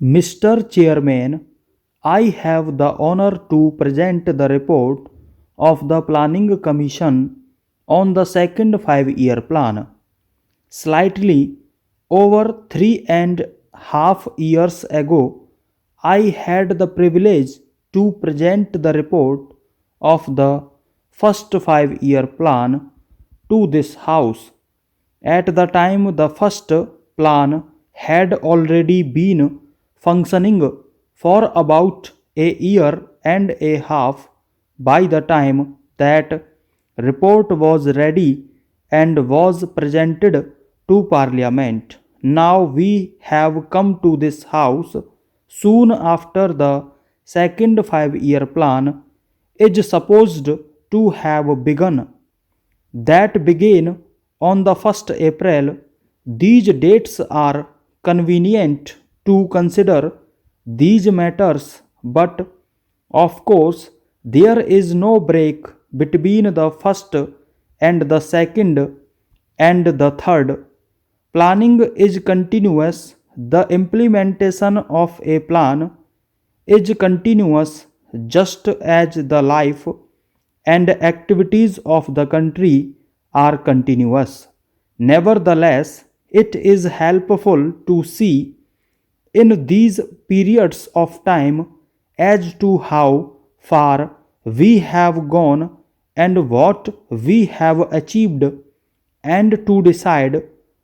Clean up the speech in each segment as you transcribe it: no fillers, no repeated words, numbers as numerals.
Mr. Chairman, I have the honor to present the report of the Planning Commission on the second 5 year plan. Slightly over 3.5 years ago, I had the privilege to present the report of the first 5 year plan to this House. At the time, the first plan had already been functioning for about a year and a half by the time that report was ready and was presented to Parliament. Now we have come to this House soon after the second 5 year plan is supposed to have begun. That began on the 1st April. These dates are convenient to consider these matters, but of course, there is no break between the first and the second and the third. Planning is continuous. The implementation of a plan is continuous just as the life and activities of the country are continuous. Nevertheless, it is helpful to see in these periods of time as to how far we have gone and what we have achieved, and to decide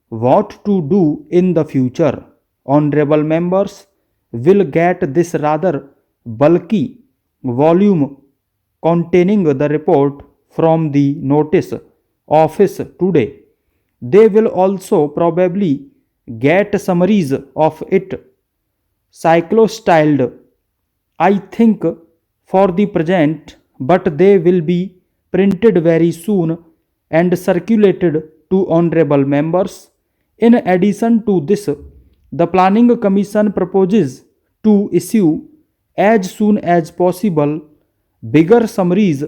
what to do in the future. Honorable members will get this rather bulky volume containing the report from the notice office today. They will also probably get summaries of it cyclo-styled, I think, for the present, but they will be printed very soon and circulated to honorable members. In addition to this, the Planning Commission proposes to issue as soon as possible bigger summaries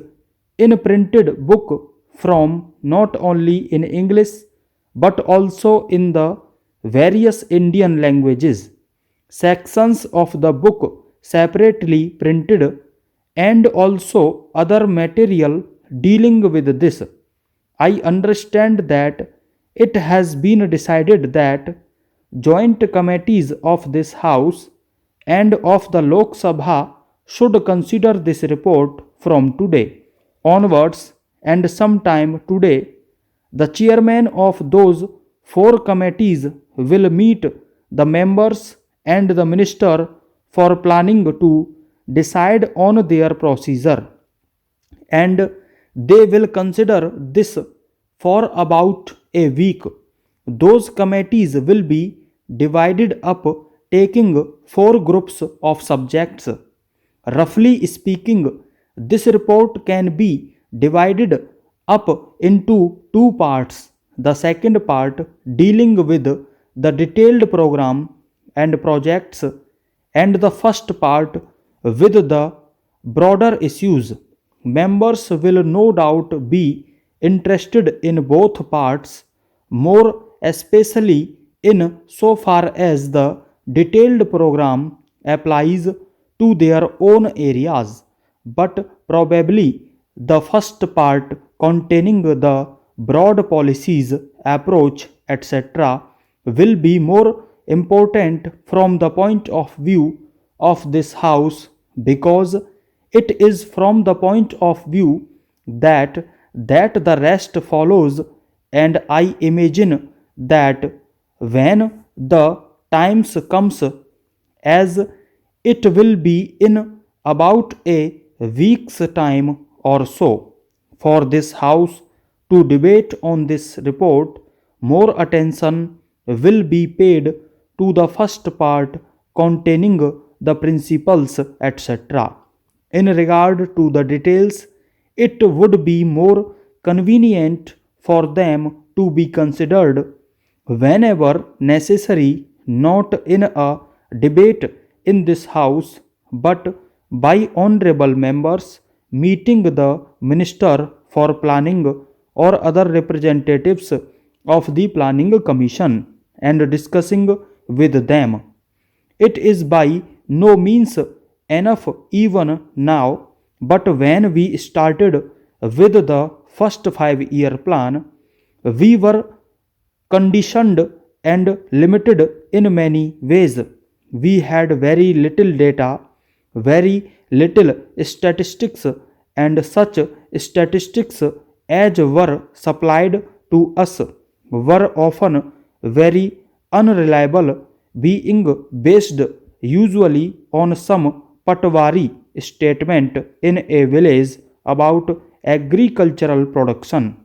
in printed book from not only in English but also in the various Indian languages. Sections of the book separately printed and also other material dealing with this. I understand that it has been decided that joint committees of this House and of the Lok Sabha should consider this report from today onwards, and sometime today the chairman of those four committees will meet the members and the minister for planning to decide on their procedure, and they will consider this for about a week. Those committees will be divided up, taking four groups of subjects. Roughly speaking, this report can be divided up into two parts. The second part dealing with the detailed program and projects, and the first part with the broader issues. Members will no doubt be interested in both parts, more especially in so far as the detailed program applies to their own areas, but probably the first part containing the broad policies, approach, etc., will be more important from the point of view of this House, because it is from the point of view that the rest follows, and I imagine that when the times comes, as it will be in about a week's time or so, for this House to debate on this report, more attention will be paid to the first part containing the principles, etc. In regard to the details, it would be more convenient for them to be considered whenever necessary, not in a debate in this House, but by honorable members meeting the Minister for Planning or other representatives of the Planning Commission and discussing with them. It is by no means enough even now, but when we started with the first 5 year plan, we were conditioned and limited in many ways. We had very little data, very little statistics, and such statistics as were supplied to us were often very unreliable, being based usually on some patwari statement in a village about agricultural production.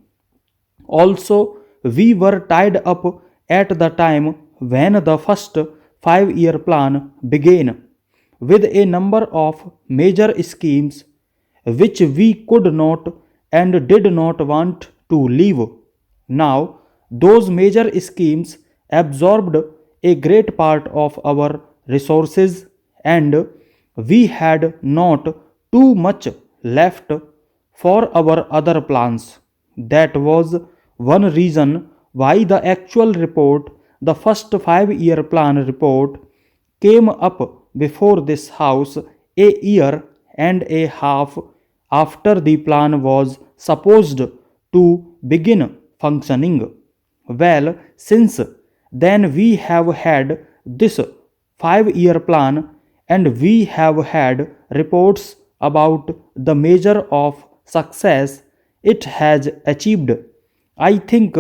Also, we were tied up at the time when the first 5 year plan began with a number of major schemes which we could not and did not want to leave. Now, those major schemes absorbed a great part of our resources, and we had not too much left for our other plans. That was one reason why the actual report, the first 5 year plan report, came up before this House a year and a half after the plan was supposed to begin functioning. Well, since then we have had this 5 year plan and we have had reports about the measure of success it has achieved. I think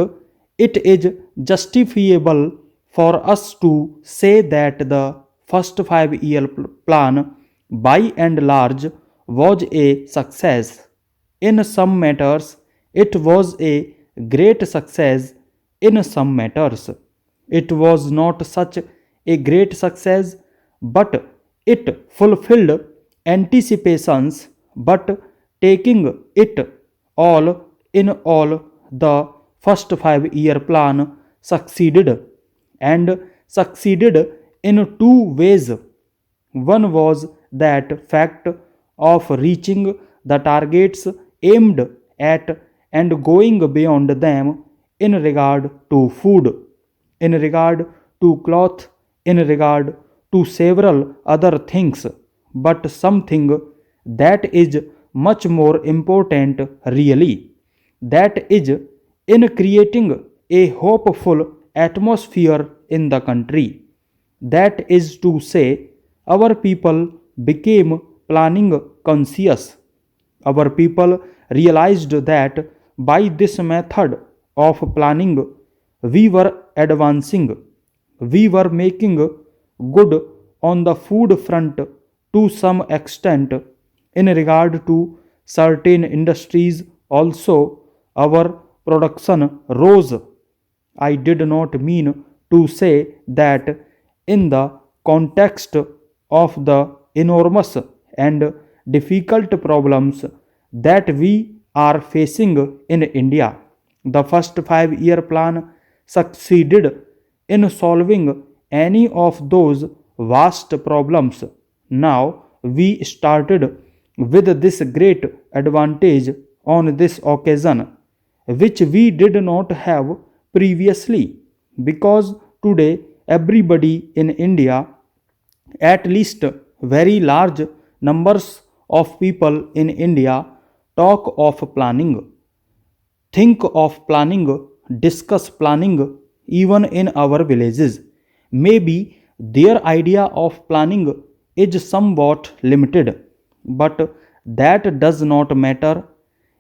it is justifiable for us to say that the first 5 year plan by and large was a success. In some matters, it was a great success. In some matters, it was not such a great success, but it fulfilled anticipations. But taking it all in all, the first 5 year plan succeeded and succeeded in two ways. One was that fact of reaching the targets aimed at and going beyond them in regard to food, in regard to cloth, in regard to several other things, but something that is much more important, really, that is in creating a hopeful atmosphere in the country. That is to say, our people became planning conscious. Our people realized that by this method of planning, we were advancing. We were making good on the food front to some extent. In regard to certain industries, also, our production rose. I did not mean to say that in the context of the enormous and difficult problems that we are facing in India. The first 5 year plan succeeded in solving any of those vast problems. Now we started with this great advantage on this occasion, which we did not have previously, because today everybody in India, at least very large numbers of people in India, talk of planning, think of planning, discuss planning, even in our villages. Maybe their idea of planning is somewhat limited, but that does not matter.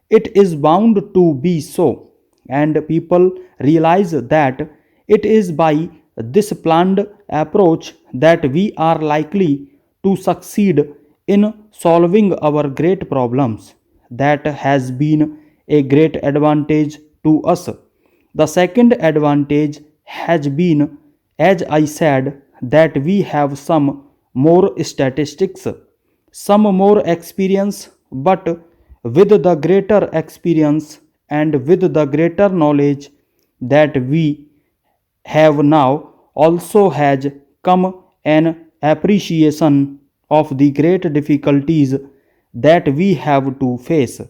It is bound to be so, and people realize that it is by this planned approach that we are likely to succeed in solving our great problems. That has been a great advantage to us. The second advantage has been, as I said, that we have some more statistics, some more experience, but with the greater experience and with the greater knowledge that we have now, also has come an appreciation of the great difficulties that we have to face.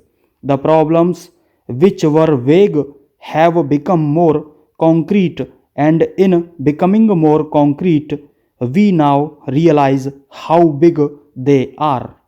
The problems which were vague have become more concrete, and in becoming more concrete, we now realize how big they are.